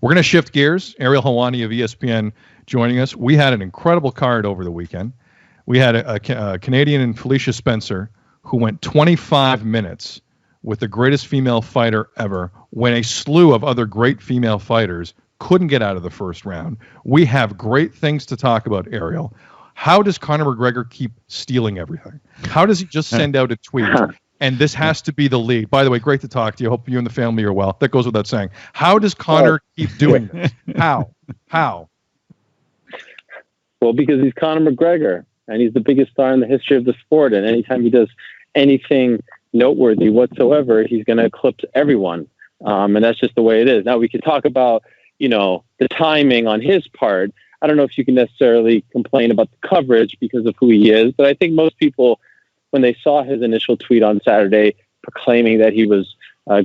We're going to shift gears. Ariel Helwani of ESPN joining us. We had an incredible card over the weekend. We had a Canadian and Felicia Spencer who went 25 minutes with the greatest female fighter ever when a slew of other great female fighters couldn't get out of the first round. We have great things to talk about, Ariel. How does Conor McGregor keep stealing everything? How does he just send out a tweet? And this has to be the lead. By the way, great to talk to you. Hope you and the family are well. That goes without saying. How does Conor keep doing this? How? Well, because he's Conor McGregor, and he's the biggest star in the history of the sport. And anytime he does anything noteworthy whatsoever, he's going to eclipse everyone. And that's just the way it is. Now, we could talk about, the timing on his part. I don't know if you can necessarily complain about the coverage because of who he is, but I think most people, when they saw his initial tweet on Saturday proclaiming that he was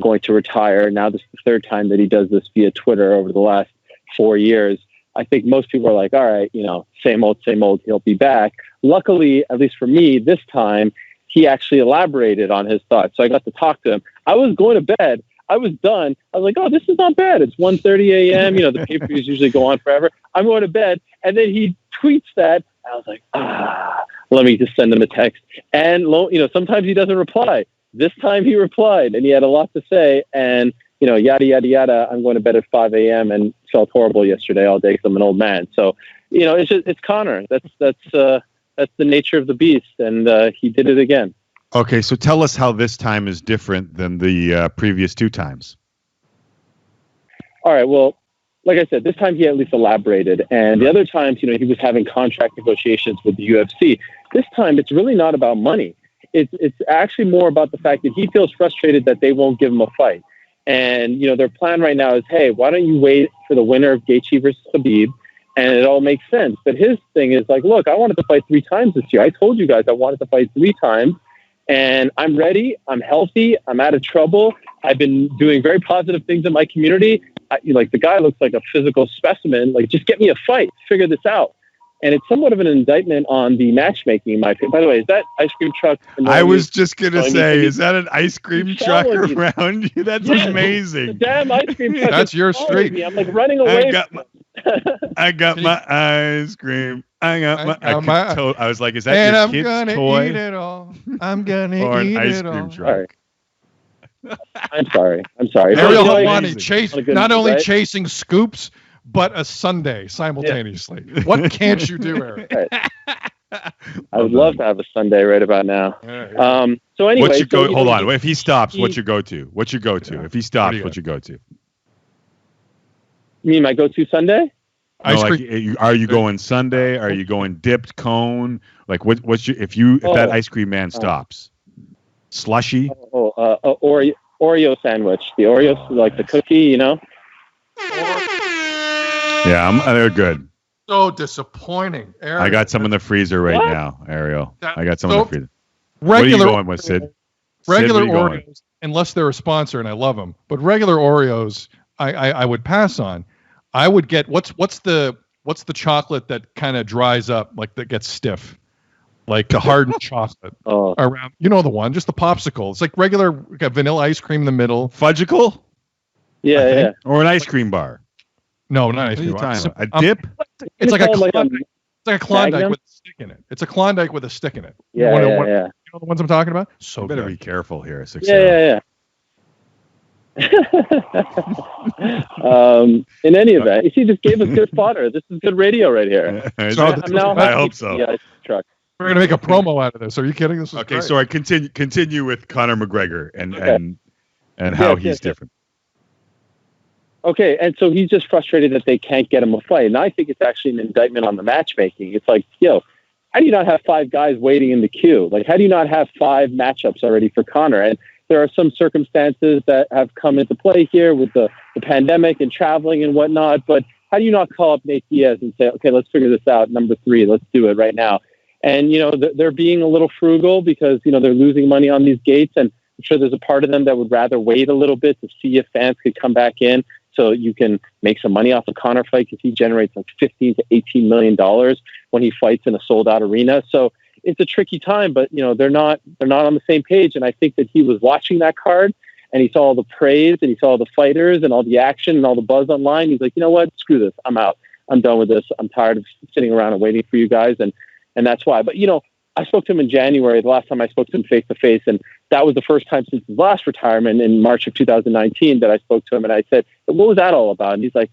going to retire, now this is the third time that he does this via Twitter over the last 4 years, I think most people are like, all right, same old, he'll be back. Luckily, at least for me, this time, he actually elaborated on his thoughts. So I got to talk to him. I was going to bed. I was done. I was like, oh, this is not bad. It's 1:30 a.m. The pay-per-views usually go on forever. I'm going to bed. And then he tweets that. I was like, let me just send him a text. And, sometimes he doesn't reply. This time he replied, and he had a lot to say. And, yada, yada, yada. I'm going to bed at 5 a.m. and felt horrible yesterday all day because I'm an old man. So, it's Conor. That's the nature of the beast. And he did it again. Okay, so tell us how this time is different than the previous two times. All right, well, like I said, this time he at least elaborated. And the other times, he was having contract negotiations with the UFC. This time, it's really not about money. It's actually more about the fact that he feels frustrated that they won't give him a fight. And, their plan right now is, hey, why don't you wait for the winner of Gaethje versus Khabib? And it all makes sense. But his thing is like, look, I wanted to fight 3 times this year. I told you guys I wanted to fight 3 times. And I'm ready. I'm healthy. I'm out of trouble. I've been doing very positive things in my community. The guy looks like a physical specimen. Like, just get me a fight. Figure this out. And it's somewhat of an indictment on the matchmaking, in my opinion. By the way, is that ice cream truck? I was just going to say, is that an ice cream truck around you? That's amazing. The damn ice cream truck. That's your street. Me. I'm like running away. I got my ice cream. I was like, is that your kid's toy? Eat it all. I'm gonna or eat an ice it cream all. truck. I'm sorry. Ariel Helwani not only chasing scoops, but a sundae simultaneously. Yeah. What can't you do, Eric? Right. I would love to have a sundae right about now. So anyway, what's your go? Hold on. If he stops, what's your go-to? What's your go-to? If he stops, what's your go-to? You mean my go-to sundae? Are you going sundae? Are you going dipped cone? Like what's your if that ice cream man stops? Slushy? Oreo sandwich. The Oreos, like the cookie, Yeah, they're good. So disappointing, Ariel. I got some in the freezer right now, Ariel. I got some in the freezer. What are you going with, Sid? Regular Oreos, unless they're a sponsor, and I love them, but regular Oreos, I would pass on. I would get what's the chocolate that kind of dries up, like that gets stiff, like the hardened chocolate around. The one, just the popsicle. It's like regular vanilla ice cream in the middle. Fudgicle? Yeah. Or an ice cream bar? No, not ice cream bar. A dip? It's like a Klondike. It's like a Klondike with a stick in it. It's a Klondike with a stick in it. Yeah. You know the ones I'm talking about? So you better good. be careful here. Yeah. In any event, he just gave us good fodder. This is good radio right here. I hope so. Yeah, truck. We're gonna make a promo out of this. Are you kidding? This is okay. Great. So I continue with Conor McGregor and how he's different. Okay, and so he's just frustrated that they can't get him a fight, and I think it's actually an indictment on the matchmaking. It's like, how do you not have 5 guys waiting in the queue? Like, how do you not have 5 matchups already for Conor? And there are some circumstances that have come into play here with the pandemic and traveling and whatnot. But how do you not call up Nate Diaz and say, okay, let's figure this out. Number 3, let's do it right now. And, they're being a little frugal because, they're losing money on these gates. And I'm sure there's a part of them that would rather wait a little bit to see if fans could come back in so you can make some money off a Conor fight because he generates like $15 to $18 million when he fights in a sold out arena. So it's a tricky time, but they're not on the same page. And I think that he was watching that card and he saw all the praise and he saw all the fighters and all the action and all the buzz online. He's like, you know what? Screw this. I'm out. I'm done with this. I'm tired of sitting around and waiting for you guys. And that's why. But, I spoke to him in January, the last time I spoke to him face to face. And that was the first time since his last retirement in March of 2019 that I spoke to him. And I said, what was that all about? And he's like,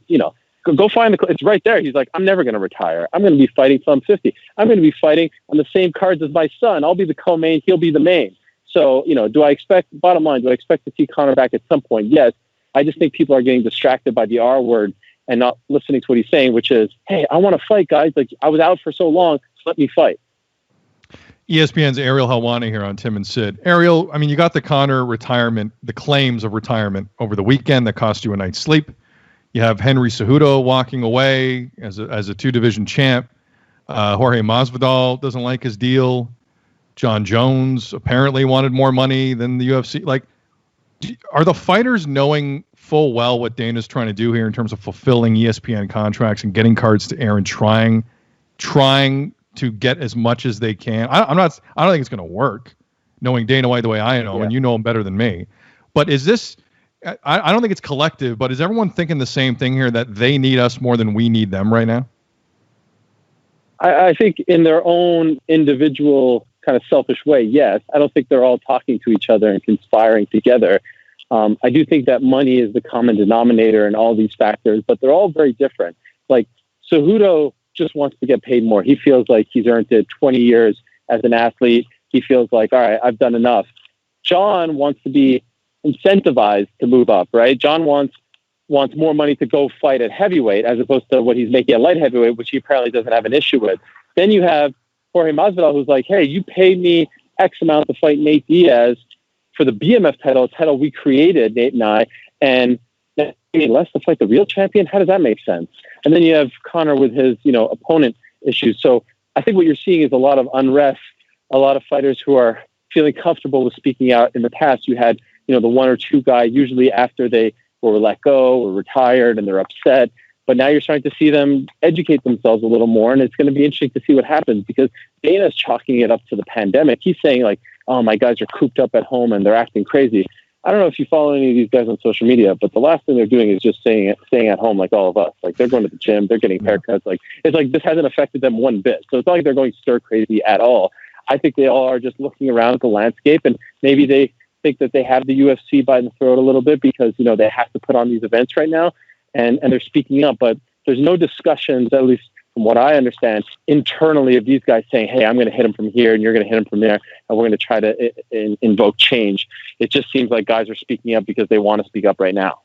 go find it's right there. He's like, I'm never going to retire. I'm going to be fighting till I'm 50. I'm going to be fighting on the same cards as my son. I'll be the co-main. He'll be the main. So, bottom line, do I expect to see Conor back at some point? Yes. I just think people are getting distracted by the R word and not listening to what he's saying, which is, hey, I want to fight, guys. Like, I was out for so long, so let me fight. ESPN's Ariel Helwani here on Tim and Sid. Ariel, you got the Conor retirement, the claims of retirement over the weekend that cost you a night's sleep. You have Henry Cejudo walking away as a two-division champ. Jorge Masvidal doesn't like his deal. John Jones apparently wanted more money than the UFC. Like, are the fighters knowing full well what Dana's trying to do here in terms of fulfilling ESPN contracts and getting cards to air and trying to get as much as they can? I don't think it's going to work, knowing Dana White the way I know him, and you know him better than me. But is this? I don't think it's collective, but is everyone thinking the same thing here, that they need us more than we need them right now? I think in their own individual kind of selfish way, yes. I don't think they're all talking to each other and conspiring together. I do think that money is the common denominator in all these factors, but they're all very different. Like, Cejudo just wants to get paid more. He feels like he's earned it 20 years as an athlete. He feels like, all right, I've done enough. John wants to be incentivized to move up, right? John wants more money to go fight at heavyweight as opposed to what he's making at light heavyweight, which he apparently doesn't have an issue with. Then you have Jorge Masvidal, who's like, hey, you paid me X amount to fight Nate Diaz for the BMF title, a title we created, Nate and I, and less to fight the real champion? How does that make sense? And then you have Conor with his, opponent issues. So I think what you're seeing is a lot of unrest, a lot of fighters who are feeling comfortable with speaking out. In the past, you had, the one or two guy, usually after they were let go or retired and they're upset. But now you're starting to see them educate themselves a little more. And it's going to be interesting to see what happens, because Dana's chalking it up to the pandemic. He's saying like, oh, my guys are cooped up at home and they're acting crazy. I don't know if you follow any of these guys on social media, but the last thing they're doing is just staying at home like all of us. Like, they're going to the gym, they're getting haircuts. Like, it's like this hasn't affected them one bit. So it's not like they're going stir crazy at all. I think they all are just looking around at the landscape, and maybe they think that they have the UFC by the throat a little bit because, they have to put on these events right now, and they're speaking up. But there's no discussions, at least from what I understand, internally of these guys saying, hey, I'm going to hit him from here and you're going to hit him from there, and we're going to try to invoke change. It just seems like guys are speaking up because they want to speak up right now.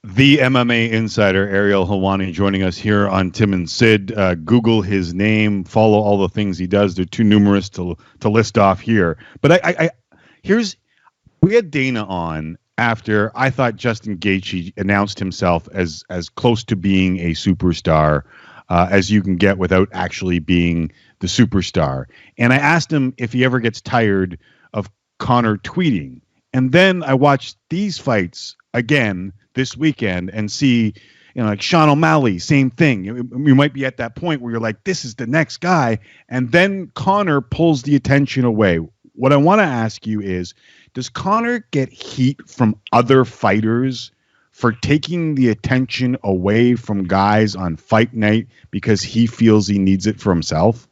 The MMA insider, Ariel Helwani, joining us here on Tim and Sid. Google his name, follow all the things he does. They're too numerous to list off here. But we had Dana on after I thought Justin Gaethje announced himself as close to being a superstar as you can get without actually being the superstar. And I asked him if he ever gets tired of Conor tweeting. And then I watched these fights again this weekend and see, like Sean O'Malley, same thing. You might be at that point where you're like, this is the next guy. And then Conor pulls the attention away. What I want to ask you is, does Conor get heat from other fighters for taking the attention away from guys on fight night because he feels he needs it for himself?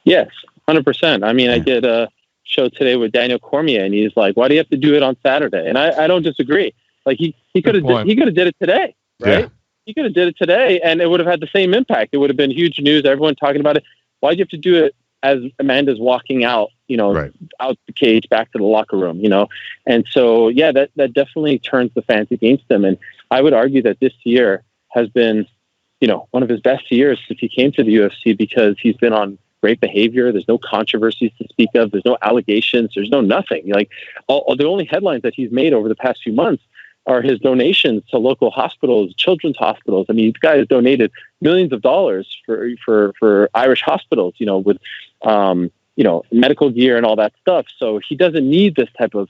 Yes, 100%. I mean, I did a show today with Daniel Cormier, and he's like, why do you have to do it on Saturday? And I don't disagree. Like, he could have did it today, right? Yeah. He could have did it today, and it would have had the same impact. It would have been huge news, everyone talking about it. Why'd you have to do it as Amanda's walking out, out the cage, back to the locker room, And so, that definitely turns the fans against him. And I would argue that this year has been, one of his best years since he came to the UFC, because he's been on great behavior. There's no controversies to speak of. There's no allegations. There's no nothing. Like, all the only headlines that he's made over the past few months are his donations to local hospitals, children's hospitals. I mean, this guy has donated millions of dollars for Irish hospitals, with, medical gear and all that stuff. So he doesn't need this type of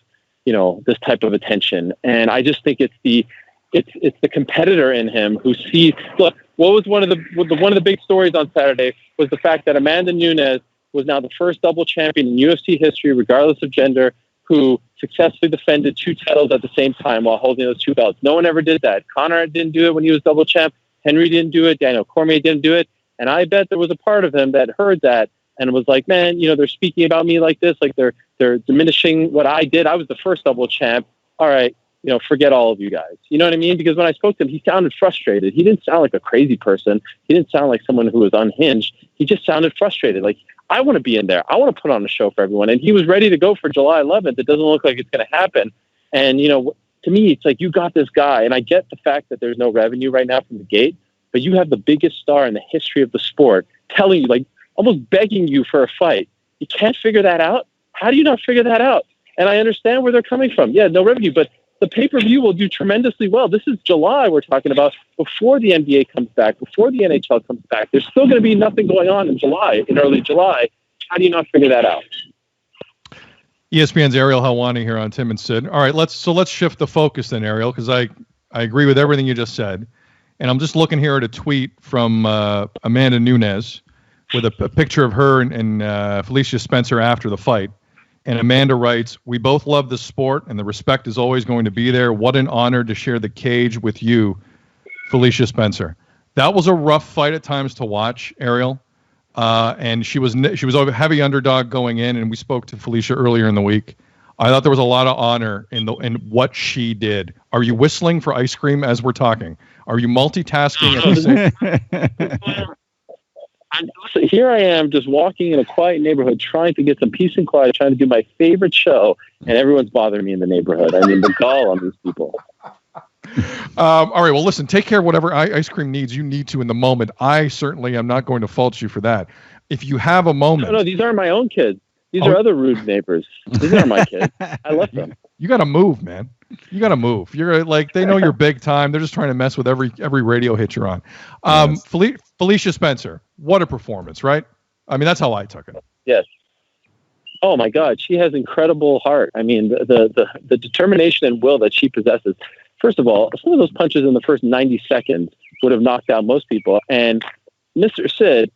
attention. And I just think it's the competitor in him who sees. Look, what was one of the big stories on Saturday was the fact that Amanda Nunes was now the first double champion in UFC history, regardless of gender, who successfully defended 2 titles at the same time while holding those 2 belts. No one ever did that. Conor didn't do it when he was double champ. Henry didn't do it. Daniel Cormier didn't do it. And I bet there was a part of him that heard that and was like, man, they're speaking about me like this, like they're diminishing what I did. I was the first double champ. All right, forget all of you guys. You know what I mean? Because when I spoke to him, he sounded frustrated. He didn't sound like a crazy person. He didn't sound like someone who was unhinged. He just sounded frustrated. Like, I want to be in there. I want to put on a show for everyone. And he was ready to go for July 11th. It doesn't look like it's going to happen. And, to me, it's like, you got this guy. And I get the fact that there's no revenue right now from the gate, but you have the biggest star in the history of the sport telling you, like, almost begging you for a fight. You can't figure that out? How do you not figure that out? And I understand where they're coming from. Yeah, no revenue, but the pay-per-view will do tremendously well. This is July we're talking about, before the NBA comes back, before the NHL comes back. There's still going to be nothing going on in early July. How do you not figure that out? ESPN's Ariel Helwani here on Tim and Sid. All right, let's shift the focus then, Ariel, because I agree with everything you just said. And I'm just looking here at a tweet from Amanda Nunes with a picture of her and Felicia Spencer after the fight. And Amanda writes, "We both love the sport, and the respect is always going to be there. What an honor to share the cage with you, Felicia Spencer." That was a rough fight at times to watch, Ariel. And she was a heavy underdog going in, and we spoke to Felicia earlier in the week. I thought there was a lot of honor in what she did. Are you whistling for ice cream as we're talking? Are you multitasking at the same? Listen, here I am just walking in a quiet neighborhood trying to get some peace and quiet, trying to do my favorite show, and everyone's bothering me in the neighborhood. I mean, the gall on these people. All right, well, listen, take care of whatever ice cream needs you need to in the moment. I certainly am not going to fault you for that. If you have a moment... No, these aren't my own kids. These are other rude neighbors. These aren't my kids. I left them. You got to move, man. You got to move. You're like, they know you're big time. They're just trying to mess with every radio hit you're on. Yes. Felicia Spencer, what a performance, right? I mean, that's how I took it. Yes. Oh my God, she has incredible heart. I mean, the determination and will that she possesses. First of all, some of those punches in the first 90 seconds would have knocked out most people. And Mr. Sid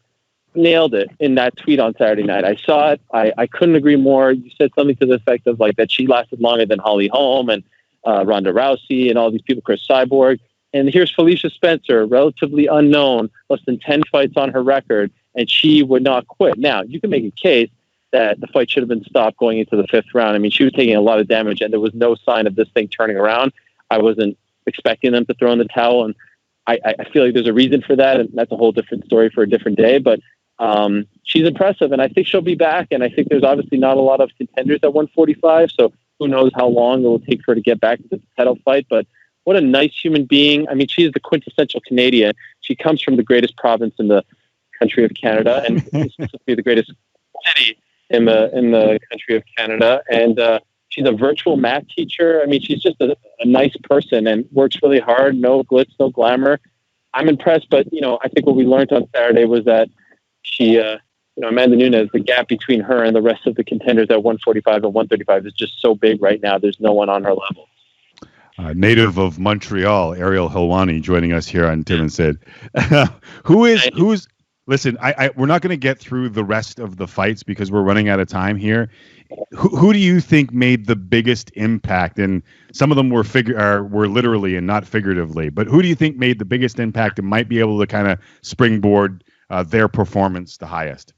nailed it in that tweet on Saturday night. I saw it. I couldn't agree more. You said something to the effect of like that she lasted longer than Holly Holm and Ronda Rousey and all these people, Chris Cyborg. And here's Felicia Spencer, relatively unknown, less than 10 fights on her record, and she would not quit. Now, you can make a case that the fight should have been stopped going into the 5th round. I mean, she was taking a lot of damage, and there was no sign of this thing turning around. I wasn't expecting them to throw in the towel, and I feel like there's a reason for that, and that's a whole different story for a different day. But she's impressive, and I think she'll be back, and I think there's obviously not a lot of contenders at 145, so who knows how long it will take for her to get back to the title fight. But what a nice human being. I mean, she is the quintessential Canadian. She comes from the greatest province in the country of Canada, and specifically the greatest city in the country of Canada. And she's a virtual math teacher. I mean, she's just a nice person and works really hard. No glitz, no glamour. I'm impressed, but, I think what we learned on Saturday was that she, Amanda Nunes, the gap between her and the rest of the contenders at 145 and 135 is just so big right now. There's no one on her level. Native of Montreal, Ariel Helwani, joining us here on Tim and Sid. Who's listen, we're not going to get through the rest of the fights because we're running out of time here. Who do you think made the biggest impact? And some of them were literally and not figuratively, but who do you think made the biggest impact and might be able to kind of springboard their performance the highest?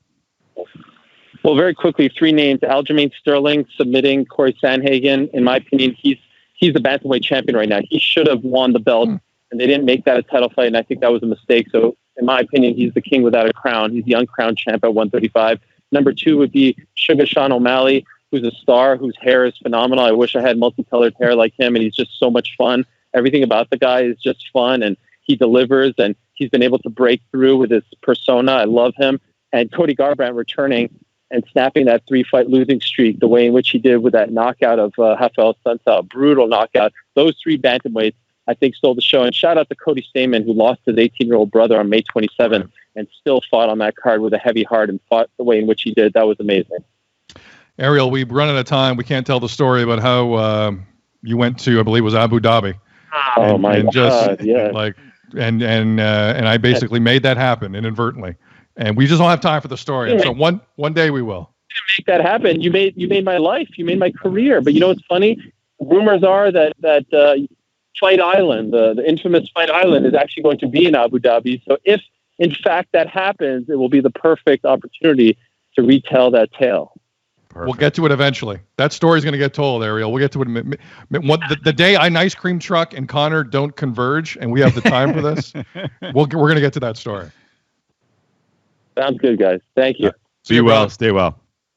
Well, very quickly, 3 names: Aljamain Sterling submitting Corey Sandhagen. In my opinion, he's the bantamweight champion right now. He should have won the belt, and they didn't make that a title fight, and I think that was a mistake. So, in my opinion, he's the king without a crown. He's the uncrowned champ at 135. Number 2 would be Sugar Sean O'Malley, who's a star, whose hair is phenomenal. I wish I had multicolored hair like him, and he's just so much fun. Everything about the guy is just fun, and he delivers, and he's been able to break through with his persona. I love him. And Cody Garbrandt returning and snapping that 3-fight losing streak the way in which he did with that knockout of Rafael Sunsao, brutal knockout. Those 3 bantamweights, I think, stole the show. And shout out to Cody Stamen, who lost his 18-year-old brother on May 27th and still fought on that card with a heavy heart and fought the way in which he did. That was amazing. Ariel, we've run out of time. We can't tell the story about how you went to, I believe it was Abu Dhabi. Oh, my God, yeah. And I basically made that happen inadvertently. And we just don't have time for the story. And so one day we will. make that happen. You made my life. You made my career. But you know what's funny? Rumors are that Fight Island, the infamous Fight Island, is actually going to be in Abu Dhabi. So if in fact that happens, it will be the perfect opportunity to retell that tale. Perfect. We'll get to it eventually. That story's going to get told, Ariel. We'll get to it. The day an ice cream truck and Conor don't converge, and we have the time for this, we're going to get to that story. Sounds good, guys. Thank you. Be well. Stay well.